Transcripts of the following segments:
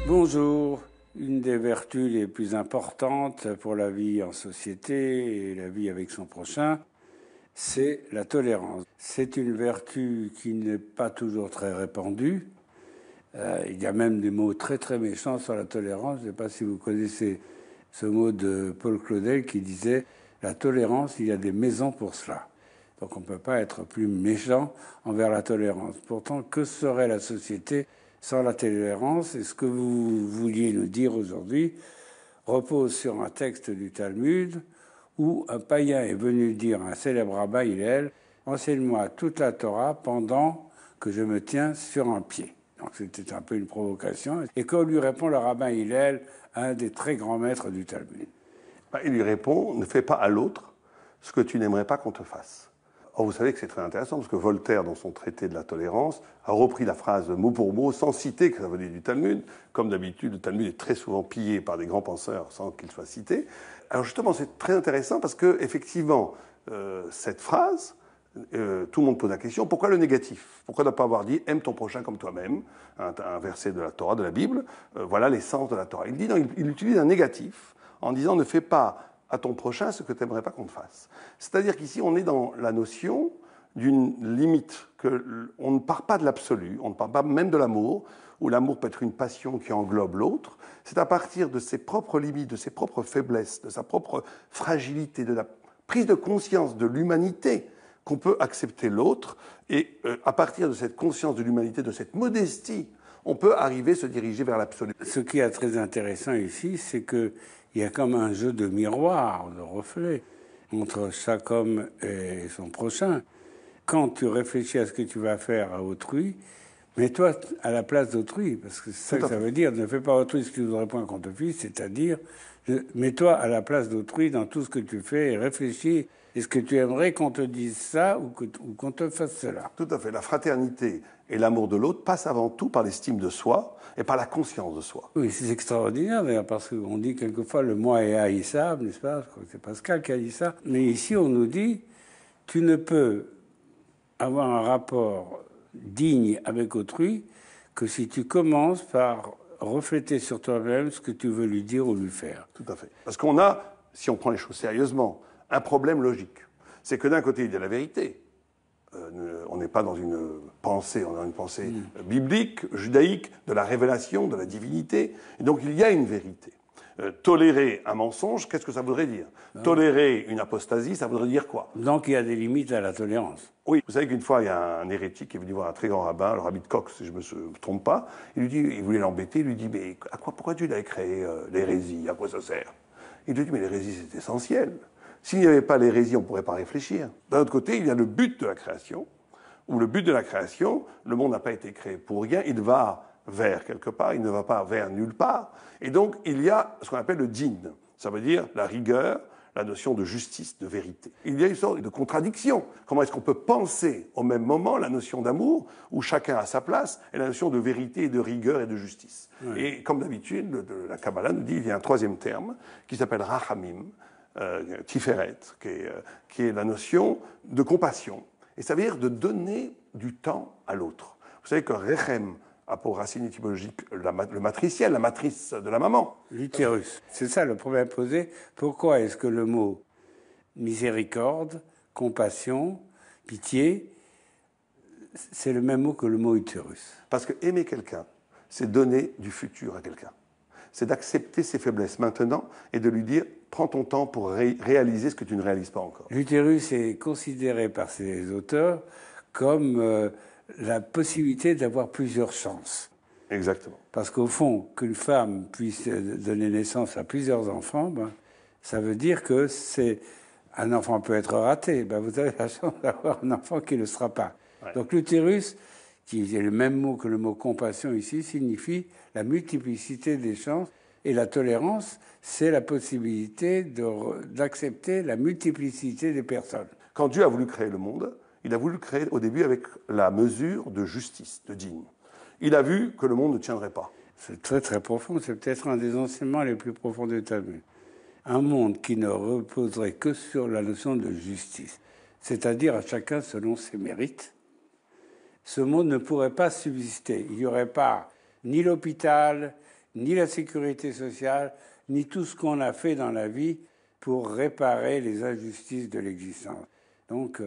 Bonjour. Une des vertus les plus importantes pour la vie en société et la vie avec son prochain, c'est la tolérance. C'est une vertu qui n'est pas toujours très répandue. Il y a même des mots très très méchants sur la tolérance. Je ne sais pas si vous connaissez ce mot de Paul Claudel qui disait « La tolérance, il y a des maisons pour cela ». Donc on ne peut pas être plus méchant envers la tolérance. Pourtant, que serait la société sans la tolérance? Et ce que vous vouliez nous dire aujourd'hui repose sur un texte du Talmud où un païen est venu dire à un célèbre rabbin Hillel « Enseigne-moi toute la Torah pendant que je me tiens sur un pied ». Donc c'était un peu une provocation. Et qu'on lui répond le rabbin Hillel, un des très grands maîtres du Talmud. Il lui répond « Ne fais pas à l'autre ce que tu n'aimerais pas qu'on te fasse ». Or, vous savez que c'est très intéressant, parce que Voltaire, dans son traité de la tolérance, a repris la phrase mot pour mot, sans citer que ça venait du Talmud. Comme d'habitude, le Talmud est très souvent pillé par des grands penseurs sans qu'il soit cité. Alors justement, c'est très intéressant, parce que effectivement, cette phrase, tout le monde pose la question, pourquoi le négatif? Pourquoi ne pas avoir dit « aime ton prochain comme toi-même » un verset de la Torah, de la Bible, voilà l'essence de la Torah. Il utilise un négatif en disant « ne fais pas à ton prochain ce que tu n'aimerais pas qu'on te fasse ». C'est-à-dire qu'ici, on est dans la notion d'une limite, on ne part pas de l'absolu, on ne part pas même de l'amour, où l'amour peut être une passion qui englobe l'autre. C'est à partir de ses propres limites, de ses propres faiblesses, de sa propre fragilité, de la prise de conscience de l'humanité qu'on peut accepter l'autre. Et à partir de cette conscience de l'humanité, de cette modestie, on peut arriver à se diriger vers l'absolu. Ce qui est très intéressant ici, c'est qu'il y a comme un jeu de miroir, de reflet, entre chaque homme et son prochain. Quand tu réfléchis à ce que tu vas faire à autrui, mets-toi à la place d'autrui, parce que c'est ça que ça veut dire. Ne fais pas autrui ce que tu voudrais point qu'on te fisse, c'est-à-dire mets-toi à la place d'autrui dans tout ce que tu fais et réfléchis. Est-ce que tu aimerais qu'on te dise ça ou qu'on te fasse cela? Tout à fait. La fraternité et l'amour de l'autre passent avant tout par l'estime de soi et par la conscience de soi. Oui, c'est extraordinaire d'ailleurs, parce qu'on dit quelquefois le moi est haïssable, n'est-ce pas? Je crois que c'est Pascal qui a dit ça. Mais ici, on nous dit, tu ne peux avoir un rapport digne avec autrui que si tu commences par refléter sur toi-même ce que tu veux lui dire ou lui faire. Tout à fait. Parce qu'on a, si on prend les choses sérieusement, un problème logique. C'est que d'un côté, il y a la vérité. On n'est pas dans une pensée, on a une pensée biblique, judaïque, de la révélation, de la divinité. Et donc il y a une vérité. Tolérer un mensonge, qu'est-ce que ça voudrait dire? Tolérer une apostasie, ça voudrait dire quoi? Donc il y a des limites à la tolérance. Oui, vous savez qu'une fois, il y a un hérétique qui est venu voir un très grand rabbin, le rabbi de Cox, si je ne me trompe pas. Il lui dit, il voulait l'embêter, il lui dit, mais pourquoi Dieu a créé l'hérésie? À quoi ça sert? Il lui dit, mais l'hérésie, c'est essentiel. S'il n'y avait pas l'hérésie, on ne pourrait pas réfléchir. D'un autre côté, il y a le but de la création, où le but de la création, le monde n'a pas été créé pour rien, il va vers quelque part, il ne va pas vers nulle part. Et donc, il y a ce qu'on appelle le din. Ça veut dire la rigueur, la notion de justice, de vérité. Il y a une sorte de contradiction. Comment est-ce qu'on peut penser au même moment la notion d'amour, où chacun a sa place, et la notion de vérité et de rigueur et de justice? Oui. Et comme d'habitude, la Kabbalah nous dit qu'il y a un troisième terme qui s'appelle rachamim, tiferet, qui est la notion de compassion. Et ça veut dire de donner du temps à l'autre. Vous savez que rechem a pour racine étymologique le matriciel, la matrice de la maman. L'utérus. C'est ça le problème posé. Pourquoi est-ce que le mot miséricorde, compassion, pitié, c'est le même mot que le mot utérus? Parce que aimer quelqu'un, c'est donner du futur à quelqu'un. C'est d'accepter ses faiblesses maintenant et de lui dire « prends ton temps pour réaliser ce que tu ne réalises pas encore ». L'utérus est considéré par ces auteurs comme la possibilité d'avoir plusieurs chances. Exactement. Parce qu'au fond, qu'une femme puisse donner naissance à plusieurs enfants, ça veut dire que un enfant peut être raté. Vous avez la chance d'avoir un enfant qui ne le sera pas. Ouais. Donc l'utérus, qui est le même mot que le mot compassion ici, signifie la multiplicité des chances. Et la tolérance, c'est la possibilité d'accepter la multiplicité des personnes. Quand Dieu a voulu créer le monde, il a voulu le créer au début avec la mesure de justice, de digne. Il a vu que le monde ne tiendrait pas. C'est très très profond, c'est peut-être un des enseignements les plus profonds du Talmud. Un monde qui ne reposerait que sur la notion de justice, c'est-à-dire à chacun selon ses mérites, ce monde ne pourrait pas subsister. Il n'y aurait pas ni l'hôpital, ni la sécurité sociale, ni tout ce qu'on a fait dans la vie pour réparer les injustices de l'existence. Donc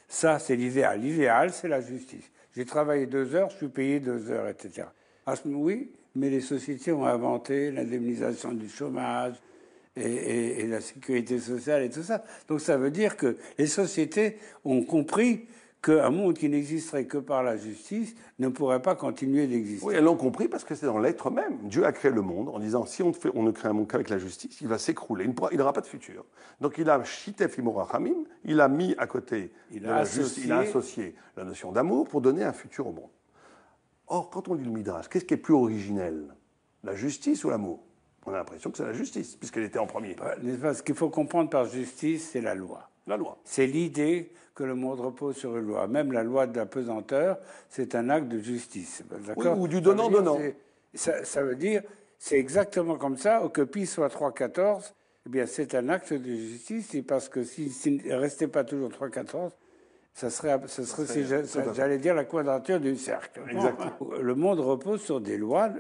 ça, c'est l'idéal. L'idéal, c'est la justice. J'ai travaillé 2 heures, je suis payé 2 heures, etc. Oui, mais les sociétés ont inventé l'indemnisation du chômage et la sécurité sociale et tout ça. Donc ça veut dire que les sociétés ont compris qu'un monde qui n'existerait que par la justice ne pourrait pas continuer d'exister. Oui, elles l'ont compris parce que c'est dans l'être même. Dieu a créé le monde en disant si on ne crée un monde qu'avec la justice, il va s'écrouler, il n'aura pas de futur. Donc il a Shitef Imorachamim, il a mis à côté, il a associé la notion d'amour pour donner un futur au monde. Or, quand on lit le Midrash, qu'est-ce qui est plus originel? La justice ou l'amour? On a l'impression que c'est la justice, puisqu'elle était en premier. Ce qu'il faut comprendre par justice, c'est la loi. La loi. C'est l'idée que le monde repose sur une loi. Même la loi de la pesanteur, c'est un acte de justice. D'accord ? Oui, ou du donnant-donnant. Ça veut dire, c'est exactement comme ça, que pi soit 3,14, eh bien, c'est un acte de justice, et parce que s'il ne restait pas toujours 3,14, ça serait j'allais dire, la quadrature du cercle. Exactement. Le monde repose sur des lois,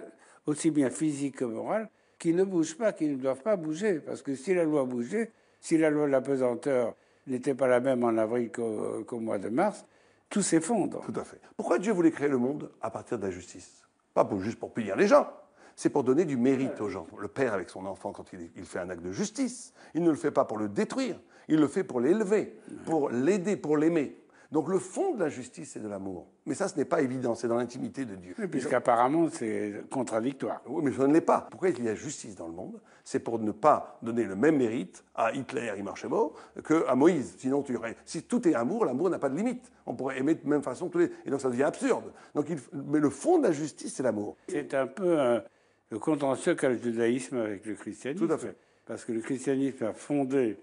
aussi bien physiques que morales, qui ne bougent pas, qui ne doivent pas bouger. Parce que si la loi bougeait, si la loi de la pesanteur n'était pas la même en avril qu'au mois de mars, tout s'effondre. Tout à fait. Pourquoi Dieu voulait créer le monde à partir de la justice? Pas juste pour punir les gens, c'est pour donner du mérite aux gens. Le père avec son enfant, quand il fait un acte de justice, il ne le fait pas pour le détruire, il le fait pour l'élever, pour l'aider, pour l'aimer. Donc le fond de la justice, c'est de l'amour. Mais ça, ce n'est pas évident, c'est dans l'intimité de Dieu. Oui, puisqu'apparemment, c'est contradictoire. Oui, mais ça ne l'est pas. Pourquoi il y a justice dans le monde? C'est pour ne pas donner le même mérite à Hitler, Imarchemo, qu'à Moïse. Sinon, si tout est amour, l'amour n'a pas de limite. On pourrait aimer de même façon tous les... Et donc ça devient absurde. Mais le fond de la justice, c'est l'amour. C'est un peu le contentieux qu'a le judaïsme avec le christianisme. Tout à fait. Parce que le christianisme a fondé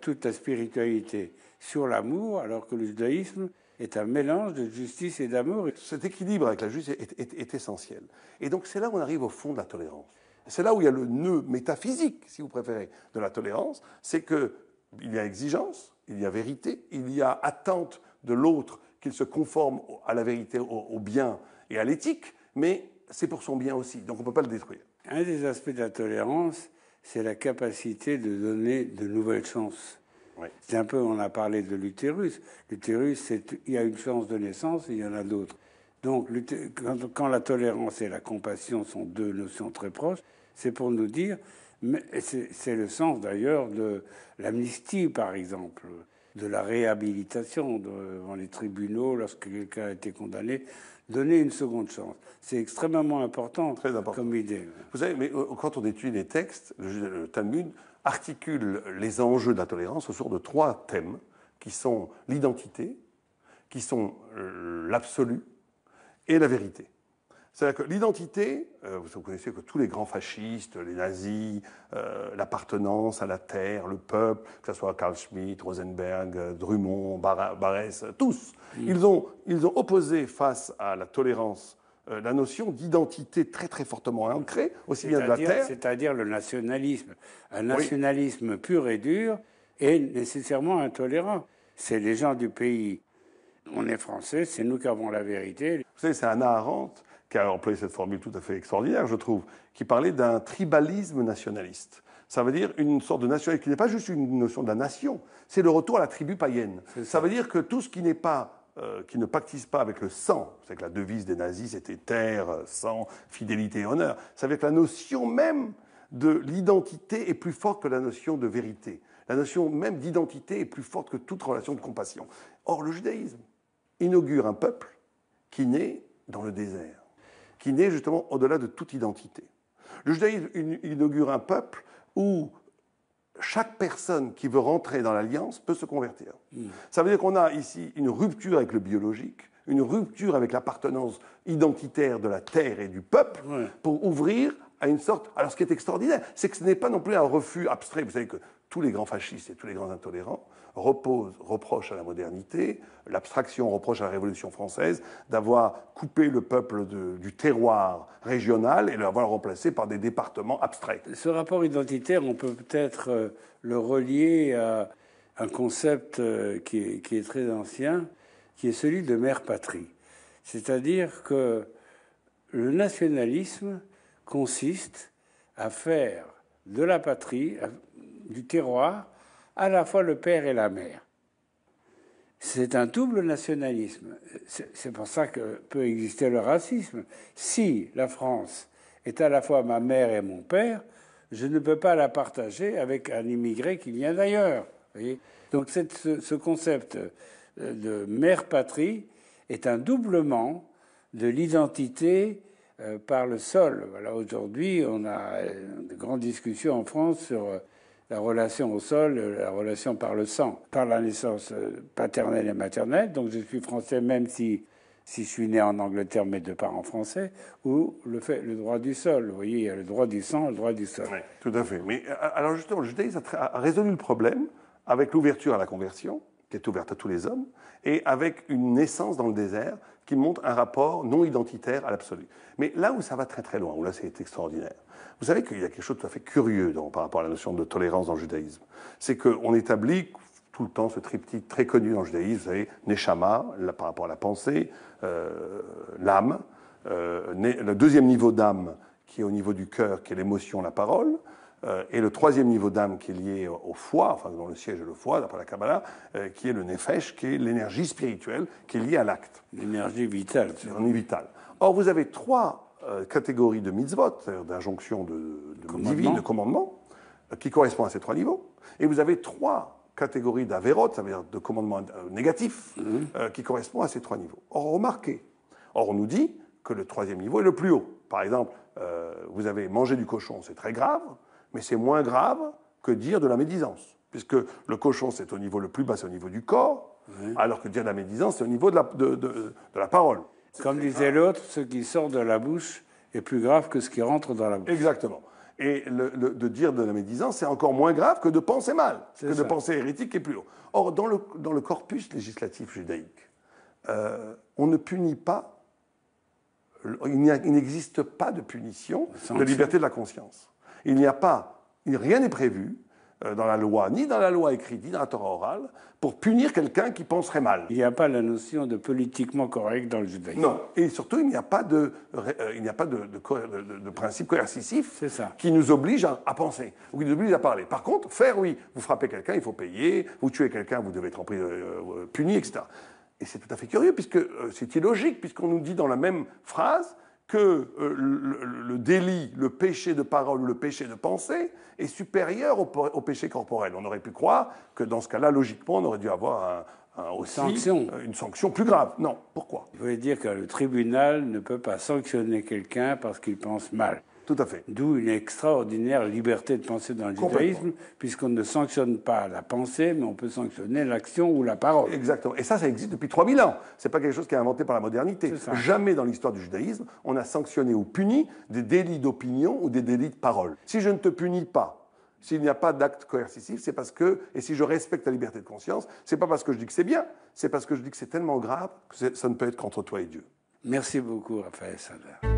toute la spiritualité sur l'amour, alors que le judaïsme est un mélange de justice et d'amour. Cet équilibre avec la justice est essentiel. Et donc c'est là où on arrive au fond de la tolérance. C'est là où il y a le nœud métaphysique, si vous préférez, de la tolérance, c'est qu'il y a exigence, il y a vérité, il y a attente de l'autre qu'il se conforme à la vérité, au bien et à l'éthique, mais c'est pour son bien aussi, donc on ne peut pas le détruire. Un des aspects de la tolérance, c'est la capacité de donner de nouvelles chances. Oui. C'est un peu, on a parlé de l'utérus. L'utérus, il y a une chance de naissance et il y en a d'autres. Donc, quand la tolérance et la compassion sont deux notions très proches, c'est pour nous dire, mais c'est le sens d'ailleurs de l'amnistie, par exemple, de la réhabilitation devant les tribunaux lorsque quelqu'un a été condamné, donner une seconde chance. C'est extrêmement important, très important comme idée. Vous savez, mais quand on étudie les textes, le Talmud articule les enjeux de la tolérance autour de 3 thèmes qui sont l'identité, qui sont l'absolu et la vérité. C'est-à-dire que l'identité, vous connaissez que tous les grands fascistes, les nazis, l'appartenance à la terre, le peuple, que ce soit Carl Schmitt, Rosenberg, Drummond, Barès, tous, ils ont opposé face à la tolérance la notion d'identité très très fortement ancrée, aussi bien de la terre... C'est-à-dire le nationalisme. Un nationalisme pur et dur est nécessairement intolérant. C'est les gens du pays. On est français, c'est nous qui avons la vérité. Vous savez, c'est Hannah Arendt qui a employé cette formule tout à fait extraordinaire, je trouve, qui parlait d'un tribalisme nationaliste. Ça veut dire une sorte de nationalisme qui n'est pas juste une notion de la nation, c'est le retour à la tribu païenne. Ça veut dire que tout ce qui n'est pas... qui ne pactise pas avec le sang. C'est que la devise des nazis, c'était terre, sang, fidélité et honneur. Ça veut dire que la notion même de l'identité est plus forte que la notion de vérité. La notion même d'identité est plus forte que toute relation de compassion. Or, le judaïsme inaugure un peuple qui naît dans le désert, qui naît justement au-delà de toute identité. Le judaïsme inaugure un peuple où chaque personne qui veut rentrer dans l'alliance peut se convertir. Ça veut dire qu'on a ici une rupture avec le biologique, une rupture avec l'appartenance identitaire de la terre et du peuple, pour ouvrir à une sorte... Alors ce qui est extraordinaire, c'est que ce n'est pas non plus un refus abstrait. Vous savez que tous les grands fascistes et tous les grands intolérants reprochent à la modernité, l'abstraction reproche à la Révolution française d'avoir coupé le peuple du terroir régional et l'avoir remplacé par des départements abstraits. Ce rapport identitaire, on peut peut-être le relier à un concept qui est très ancien, qui est celui de mère-patrie. C'est-à-dire que le nationalisme consiste à faire de la patrie, du terroir, à la fois le père et la mère. C'est un double nationalisme. C'est pour ça que peut exister le racisme. Si la France est à la fois ma mère et mon père, je ne peux pas la partager avec un immigré qui vient d'ailleurs. Donc ce concept de mère-patrie est un doublement de l'identité par le sol. Voilà, aujourd'hui, on a de grandes discussions en France sur la relation au sol, la relation par le sang, par la naissance paternelle et maternelle. Donc je suis français même si je suis né en Angleterre, mes deux parents français, ou le droit du sol. Vous voyez, il y a le droit du sang, le droit du sol. Oui, tout à fait. Mais alors justement, le judaïsme a résolu le problème avec l'ouverture à la conversion, qui est ouverte à tous les hommes, et avec une naissance dans le désert qui montre un rapport non identitaire à l'absolu. Mais là où ça va très très loin, où là c'est extraordinaire, vous savez qu'il y a quelque chose de tout à fait curieux par rapport à la notion de tolérance dans le judaïsme. C'est qu'on établit tout le temps ce triptyque très connu dans le judaïsme, vous savez, Neshama, par rapport à la pensée, l'âme, le deuxième niveau d'âme qui est au niveau du cœur, qui est l'émotion, la parole, et le troisième niveau d'âme qui est lié au foie, enfin dont le siège est le foie, d'après la Kabbalah, qui est le nefesh, qui est l'énergie spirituelle, qui est liée à l'acte. L'énergie vitale. L'énergie vitale. Or, vous avez trois catégories de mitzvot, c'est-à-dire d'injonctions divines, de commandements, qui correspondent à ces trois niveaux. Et vous avez trois catégories d'avérot, ça veut dire de commandements négatifs, qui correspondent à ces trois niveaux. Or, remarquez, on nous dit que le troisième niveau est le plus haut. Par exemple, vous avez mangé du cochon, c'est très grave, mais c'est moins grave que dire de la médisance, puisque le cochon, c'est au niveau le plus bas, c'est au niveau du corps, alors que dire de la médisance, c'est au niveau de la parole. Comme disait l'autre, ce qui sort de la bouche est plus grave que ce qui rentre dans la bouche. Exactement. Et de dire de la médisance, c'est encore moins grave que de penser mal, de penser hérétique qui est plus haut. Or, dans le corpus législatif judaïque, on ne punit pas, il n'existe pas de punition de liberté de la conscience. Rien n'est prévu dans la loi, ni dans la loi écrite, ni dans la Torah orale, pour punir quelqu'un qui penserait mal. Il n'y a pas la notion de politiquement correct dans le judaïsme. Non, et surtout, il n'y a pas de principe coercitif qui nous oblige à penser, ou qui nous oblige à parler. Par contre, oui, vous frappez quelqu'un, il faut payer, vous tuez quelqu'un, vous devez être puni, etc. Et c'est tout à fait curieux, puisque c'est illogique, puisqu'on nous dit dans la même phrase que le délit, le péché de parole ou le péché de pensée est supérieur au péché corporel. On aurait pu croire que dans ce cas-là, logiquement, on aurait dû avoir une sanction plus grave. Non, pourquoi? Vous voulez dire que le tribunal ne peut pas sanctionner quelqu'un parce qu'il pense mal. Tout à fait. D'où une extraordinaire liberté de penser dans le judaïsme, puisqu'on ne sanctionne pas la pensée, mais on peut sanctionner l'action ou la parole. Exactement. Et ça existe depuis 3000 ans. Ce n'est pas quelque chose qui est inventé par la modernité. Jamais dans l'histoire du judaïsme, on a sanctionné ou puni des délits d'opinion ou des délits de parole. Si je ne te punis pas, s'il n'y a pas d'acte coercitif, c'est parce que, et si je respecte ta liberté de conscience, c'est pas parce que je dis que c'est bien, c'est parce que je dis que c'est tellement grave que ça ne peut être qu'entre toi et Dieu. Merci beaucoup, Raphaël Saadar.